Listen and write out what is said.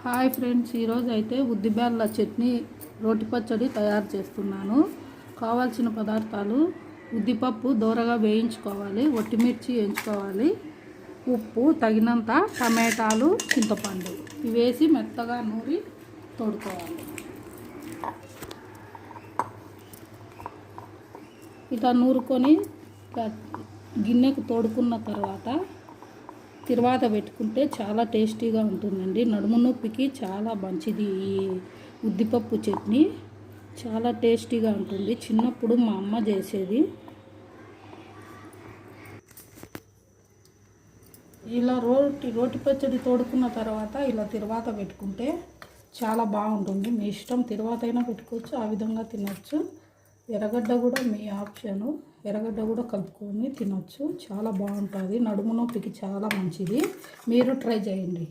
Hi friends, ఈరోజు అయితే ఉద్దిబేళ్ళ చట్నీ రోటి పచ్చడి తయారు చేస్తున్నాను. కావాల్సిన పదార్థాలు: ఉద్దిపప్పు దోరగా వేయించుకోవాలి, ఒట్టిమిర్చి వేయించుకోవాలి, ఉప్పు తగినంత, టమాటాలు, చింతపండు ఇవి వేసి మెత్తగా నూరి తోడుకోవాలి. ఇట్లా నూరుకొని గిన్నెకు తోడుకున్న తర్వాత పెట్టుకుంటే చాలా టేస్టీగా ఉంటుందండి. నడుము నొప్పికి చాలా మంచిది ఈ ఉద్దిపప్పు చట్నీ, చాలా టేస్టీగా ఉంటుంది. చిన్నప్పుడు మా అమ్మ చేసేది. ఇలా రోటి పచ్చడి తోడుకున్న తర్వాత ఇలా తిరువాత పెట్టుకుంటే చాలా బాగుంటుంది. మీ ఇష్టం, తిరువాత అయినా పెట్టుకోవచ్చు, ఆ విధంగా తినచ్చు. ఎర్రగడ్డ కూడా మీ ఆప్షను, ఎర్రగడ్డ కూడా కలుపుకొని తినచ్చు. చాలా బాగుంటుంది, నడుము నొప్పికి చాలా మంచిది. మీరు ట్రై చేయండి.